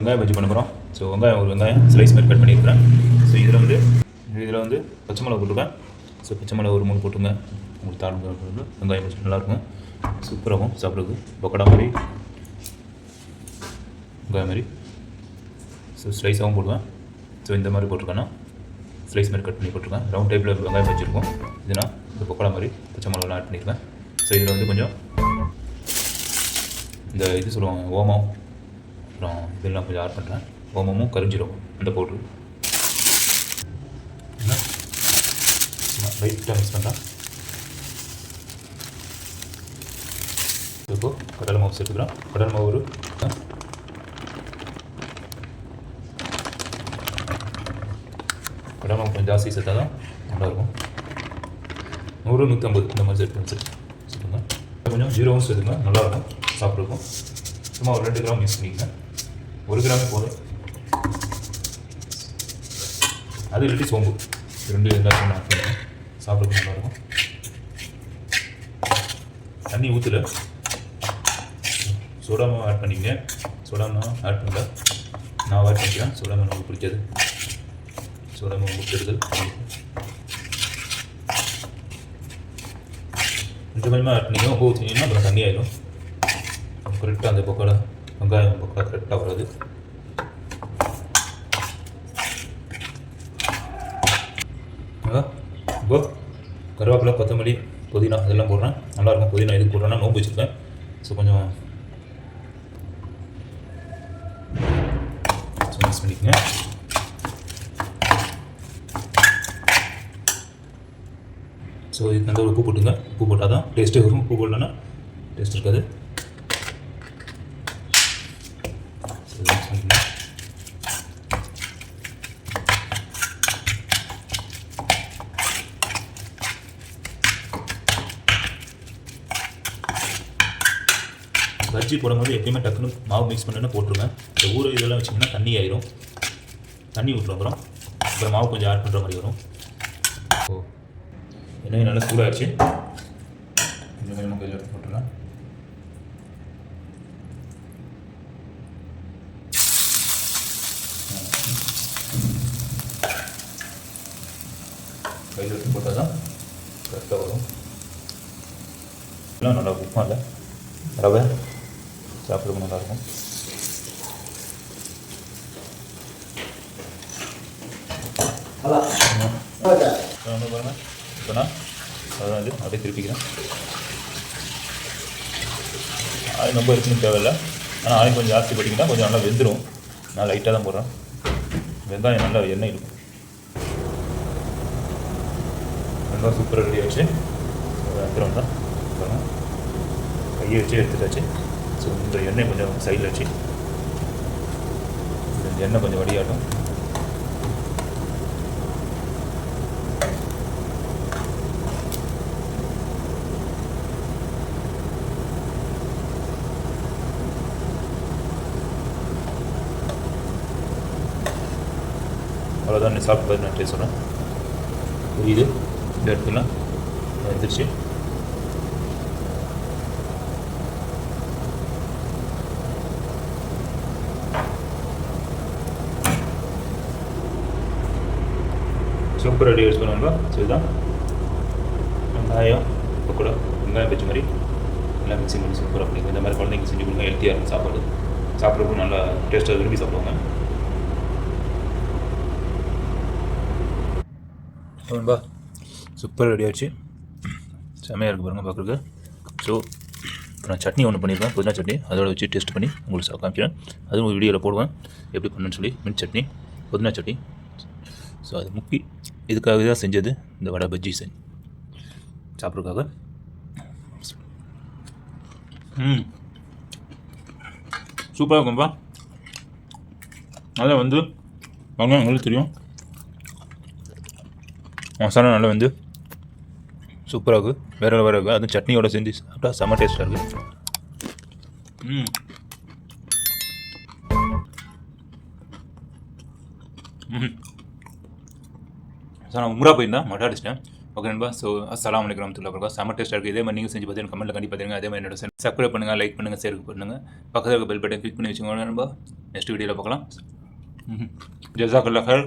வெங்காயம் பஜ்ஜி பண்ண போகிறோம். ஸோ ஒரு வெங்காயம் ஸ்லைஸ் மாதிரி கட் பண்ணியிருக்கிறேன். ஸோ இதில் வந்து பச்சை மிளகா போட்டுருக்கேன். ஸோ பச்சை மிளகா ஒரு 3 போட்டுங்க. உங்களுக்கு தாழ்ந்து வெங்காயம் பஜ்ஜி நல்லாயிருக்கும், சூப்பராகும் சாப்பிட்றதுக்கு. பக்கோடா மாதிரி வெங்காயம் மாதிரி ஸோ ஸ்லைஸாகவும் போடுவேன். ஸோ இந்த மாதிரி போட்டிருக்கேன்னா ஸ்லைஸ் மாதிரி கட் பண்ணி போட்டிருக்கேன். ரவுண்ட் டைப்பில் வெங்காயம் வச்சுருக்கோம். இதுனா இந்த பக்கோடா மாதிரி பச்சை மிளகாலாம் ஆட் பண்ணியிருக்கேன். ஸோ இதில் வந்து கொஞ்சம் இந்த இது சொல்லுவாங்க ஓமம், அப்புறம் இதெல்லாம் கொஞ்சம் ஆட் பண்ணுறேன். ஓமமும் கரிஞ்சீரகம் இந்த பவுட்ரு லைட்டாக மிக்ஸ் பண்ணுறேன். இப்போது கடலை மாவு சேர்த்துக்கிறேன். கடலை மாவு ஒரு கடலை மாவு கொஞ்சம் ஜாஸ்தி சேர்த்தா தான் நல்லாயிருக்கும். 100 150 இந்த மாதிரி சேர்த்துங்க. கொஞ்சம் ஜீரகம் சேர்த்துங்க, நல்லாயிருக்கும் சாப்பிட்ருக்கும். சும்மா ஒரு 2 கிராம் மிக்ஸ் பண்ணிக்கங்க. 1 கிராமே போதும். அது இல்லாட்டி சோம்பு 2 எல்லாத்தையும் ஆட் பண்ணுங்க, சாப்பிட்றதுக்கு நல்லாயிருக்கும். தண்ணி ஊற்றல, சோடா மாவு ஆட் பண்ணிக்கங்க. சோடா மாவு ஆட் பண்ணல, நான் ஆட் பண்ணிக்கிறேன். சோடா மாவு நமக்கு பிடிக்காது, சோடா மாவு பிடிக்கிறது. கொஞ்சமாக ஆட் பண்ணிக்கணும். உப்பு ஊற்றிங்கன்னா அப்புறம் தண்ணி ஆகிடும். கரெக்டாக அந்த பக்கோடா வெங்காயம் பக்கோடா கரெக்டாக வராது. இப்போ கருவேப்பிலை, கொத்தமல்லி, புதினா இதெல்லாம் போடுறேன். நல்லாயிருக்கும். புதினா எதுக்கு போடுறேன்னா நோம்பு வச்சுருக்கேன். ஸோ கொஞ்சம் மிக்ஸ் பண்ணிக்கங்க. ஸோ இதுக்கு அந்த உப்பு போட்டுங்க. உப்பு போட்டால் தான் டேஸ்ட்டே வரும். உப்பு போடலன்னா டேஸ்ட் இருக்காது. பஜ்ஜி போடும்போது எப்பயுமே டக்குன்னு மாவு மிக்ஸ் பண்ணுன்னு போட்டுருங்க. இந்த ஊற இதெல்லாம் வச்சிங்கன்னா தண்ணி ஆயிரும். தண்ணி ஊற்றுறோம், அப்புறம் மாவு கொஞ்சம் ஆட் பண்ணுற மாதிரி வரும். ஓ எண்ணெய் நல்லா சூடாகிடுச்சு. இந்த மாதிரி கையில் எடுத்து போட்டுடலாம். கையில் எடுத்து போட்டால் தான் கரெக்டாக வரும். எல்லாம் நல்லா உப்புமா இல்லை ரவை சாப்பிட்றதுக்கு நல்லாயிருக்கும். பாருங்கள், இப்போ நான் அதை வந்து அப்படியே திருப்பிக்கிறேன். ஆயில் ரொம்ப இருக்குன்னு தேவையில்லை, ஆனால் ஆயில் கொஞ்சம் ஜாஸ்தி போட்டிங்கன்னா கொஞ்சம் நல்லா வெந்துடும். நான் லைட்டாக தான் போடுறேன். வெங்காயம் நல்லா எண்ணெய் இருக்கும். வெங்காயம் சூப்பராக ரெடி ஆச்சு. அப்புறம் தான் பாருங்கள், கையை வச்சு எடுத்துட்டாச்சு. ஸோ இந்த எண்ணெய் கொஞ்சம் சைடில் வச்சு இந்த எண்ணெய் கொஞ்சம் வடியாட்டும். அவ்வளோதான். நீ சாப்பிட்டு பார்த்து நான் டேஸ்ட் சொல்கிறேன். புரியுது, இந்த இடத்துல வந்துருச்சு. சூப்பர் ரெடி யூஸ் பண்ணுவாங்க. ஸோ இதுதான் வெங்காயம் பக்கோடா, வெங்காயம் பஜ்ஜி மாதிரி எல்லாம் மிக்சிங் பண்ணி சூப்பராக பண்ணிங்க. இந்த மாதிரி குழந்தைங்க செஞ்சு கொடுங்க. ஹெல்த்தியாக இருக்கும் சாப்பாடு. சாப்பிட்றதுக்கும் நல்லா டேஸ்ட்டாக விரும்பி சாப்பிடுவாங்க. ஓகேப்பா, சூப்பர் ரெடி ஆச்சு. செம்மையாக இருக்குது பாருங்கள் பார்க்குறதுக்கு. ஸோ நான் சட்னி ஒன்று பண்ணியிருக்கேன், புதினா சட்னி. அதோட வச்சு டேஸ்ட் பண்ணி உங்களுக்கு காமிக்கிறேன். அதுவும் ஒரு வீடியோவில் போடுவேன் எப்படி பண்ணுன்னு சொல்லி. மின்ட் சட்னி, புதினா சட்னி. ஸோ அது முக்கி இதுக்காக தான் செஞ்சது. இந்த வடை பஜ்ஜி செஞ்சு சாப்பிட்றதுக்காக. சூப்பராக இருக்கும்பா. நல்லா வந்து வாங்க, உங்களுக்கு தெரியும் மசாலா நல்லா வந்து சூப்பராக இருக்குது. வேறு வேறு இருக்குது. அதுவும் சட்னியோட செஞ்சு சாப்பிட்டா செம்ம டேஸ்ட்டாக இருக்குது. சார் நான் உம்ரா போயிருந்தேன், மொட்டை அடிச்சிட்டேன். ஓகே நண்பா. ஸோ அஸ்ஸலாமு அலைக்கும் வரஹ்மத்துல்லாஹி வபரகாத்துஹு. செம்ம டேஸ்ட்டாக இருக்குது. இதே மாதிரி நீங்கள் செஞ்சு பார்த்தீங்கன்னா கமெண்ட்டில் கண்டிப்பாக தெரியுங்க. அதே மாதிரி என்னோட சப்ஸ்கிரைப் பண்ணுங்கள், லைக் பண்ணுங்கள், ஷேர் பண்ணுங்கள். பக்கத்தில் இருக்க பெல் பட்டன் கிளிக் பண்ணி வச்சுக்கோங்க நண்பா. நெக்ஸ்ட் வீடியோவில் பார்க்கலாம். ஜஸாக்கல்லாஹ் ஹைர்.